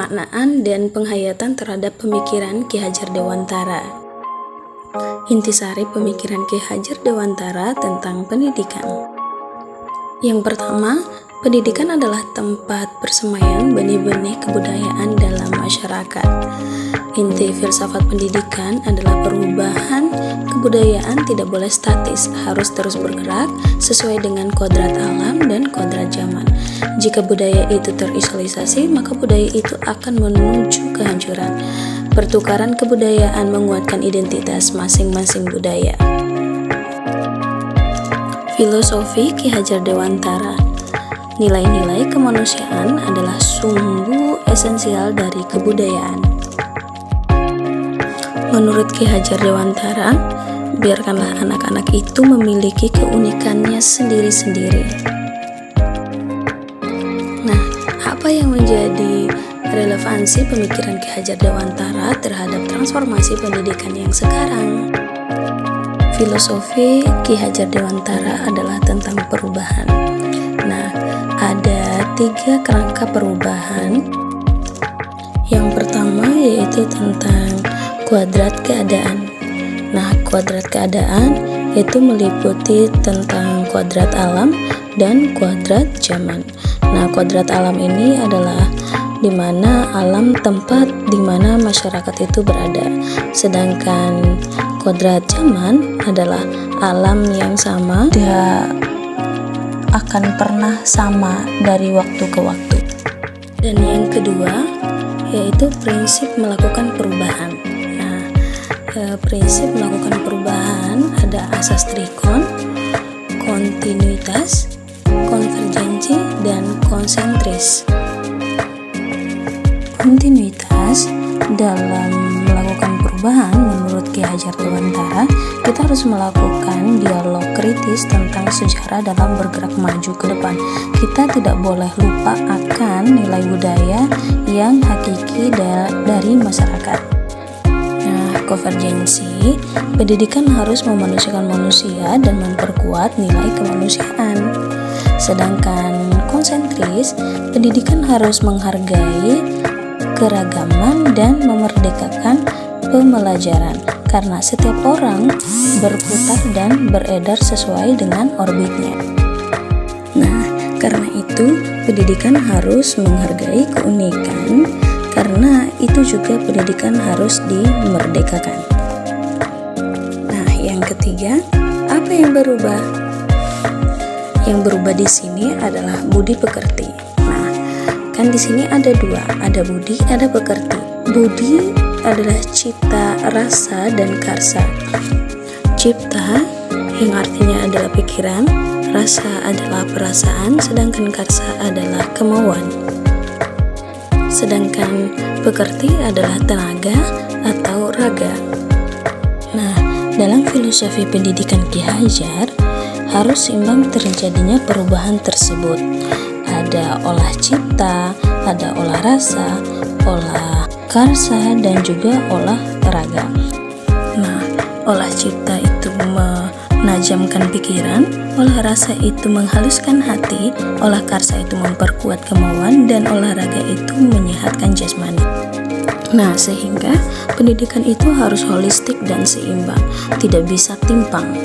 Maknaan dan penghayatan terhadap pemikiran Ki Hajar Dewantara. Intisari pemikiran Ki Hajar Dewantara tentang pendidikan. Yang pertama, pendidikan adalah tempat bersemayam benih-benih kebudayaan dalam masyarakat. Inti filsafat pendidikan adalah perubahan kebudayaan tidak boleh statis, harus terus bergerak sesuai dengan kodrat alam dan kodrat zaman. Jika budaya itu terisolisasi, maka budaya itu akan menuju kehancuran. Pertukaran kebudayaan menguatkan identitas masing-masing budaya. Filosofi Ki Hajar Dewantara. Nilai-nilai kemanusiaan adalah sumbu esensial dari kebudayaan. Menurut Ki Hajar Dewantara, biarkanlah anak-anak itu memiliki keunikannya sendiri-sendiri. Nah, apa yang menjadi relevansi pemikiran Ki Hajar Dewantara terhadap transformasi pendidikan yang sekarang? Filosofi Ki Hajar Dewantara adalah tentang perubahan. Nah, ada 3 kerangka perubahan. Yang pertama yaitu tentang kuadrat keadaan. Nah, kuadrat keadaan itu meliputi tentang kuadrat alam dan kuadrat zaman. Nah, kuadrat alam ini adalah di mana alam tempat di mana masyarakat itu berada. Sedangkan kuadrat zaman adalah alam yang sama, tidak akan pernah sama dari waktu ke waktu. Dan yang kedua yaitu prinsip melakukan perubahan. Prinsip melakukan perubahan ada asas trikon, kontinuitas, konvergensi, dan konsentris. Kontinuitas dalam melakukan perubahan menurut Ki Hajar Dewantara, kita harus melakukan dialog kritis tentang sejarah dalam bergerak maju ke depan. Kita tidak boleh lupa akan nilai budaya yang hakiki dari masyarakat. Konvergensi, pendidikan harus memanusiakan manusia dan memperkuat nilai kemanusiaan. Sedangkan konsentris, pendidikan harus menghargai keragaman dan memerdekakan pembelajaran, karena setiap orang berputar dan beredar sesuai dengan orbitnya. Nah, karena itu pendidikan harus menghargai keunikan, karena itu juga pendidikan harus dimerdekakan. Nah, yang ketiga, apa yang berubah? Yang berubah di sini adalah budi pekerti. Nah, kan di sini ada 2, ada budi, ada pekerti. Budi adalah cipta, rasa, dan karsa. Cipta yang artinya adalah pikiran, rasa adalah perasaan, sedangkan karsa adalah kemauan. Sedangkan pekerti adalah tenaga atau raga. Nah, dalam filosofi pendidikan Ki Hajar, harus seimbang terjadinya perubahan tersebut. Ada olah cipta, ada olah rasa, olah karsa, dan juga olah raga. Nah, olah cipta itu menajamkan pikiran, olah rasa itu menghaluskan hati, olah karsa itu memperkuat kemauan, dan olahraga itu menyehatkan jasmani. Nah, sehingga pendidikan itu harus holistik dan seimbang, tidak bisa timpang.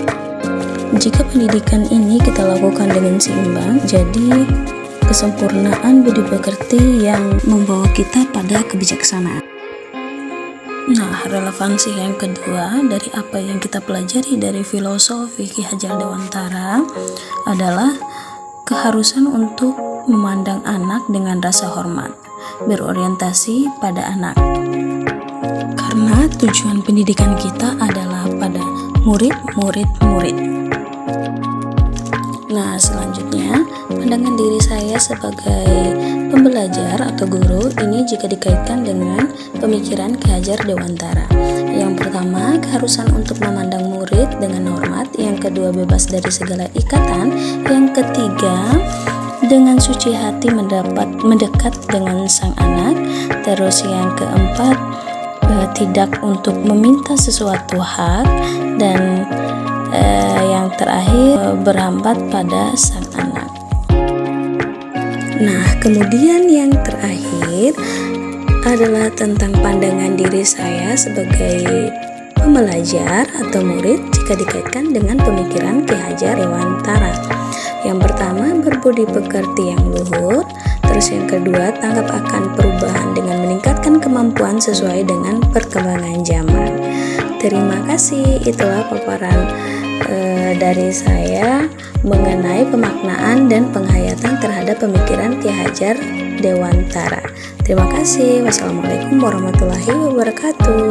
Jika pendidikan ini kita lakukan dengan seimbang, jadi kesempurnaan budi pekerti yang membawa kita pada kebijaksanaan. Nah, relevansi yang kedua dari apa yang kita pelajari dari filosofi Ki Hajar Dewantara adalah keharusan untuk memandang anak dengan rasa hormat, berorientasi pada anak. Karena tujuan pendidikan kita adalah pada murid. Nah, selanjutnya, pandangan diri saya sebagai pembelajar atau guru ini jika dikaitkan dengan pemikiran Ki Hajar Dewantara. Yang pertama, keharusan untuk memandang murid dengan hormat. Yang kedua, bebas dari segala ikatan. Yang ketiga, dengan suci hati mendekat dengan sang anak. Terus yang keempat, tidak untuk meminta sesuatu hak. Dan yang terakhir, berhambat pada sang anak. Nah, kemudian yang terakhir, adalah tentang pandangan diri saya sebagai pembelajar atau murid jika dikaitkan dengan pemikiran Ki Hajar Dewantara. Yang pertama, berbudi pekerti yang luhur. Terus yang kedua, tanggap akan perubahan dengan meningkatkan kemampuan sesuai dengan perkembangan zaman. Terima kasih, itulah paparan dari saya mengenai pemaknaan dan penghayatan terhadap pemikiran Ki Hajar Dewantara. Terima kasih. Wassalamualaikum warahmatullahi wabarakatuh.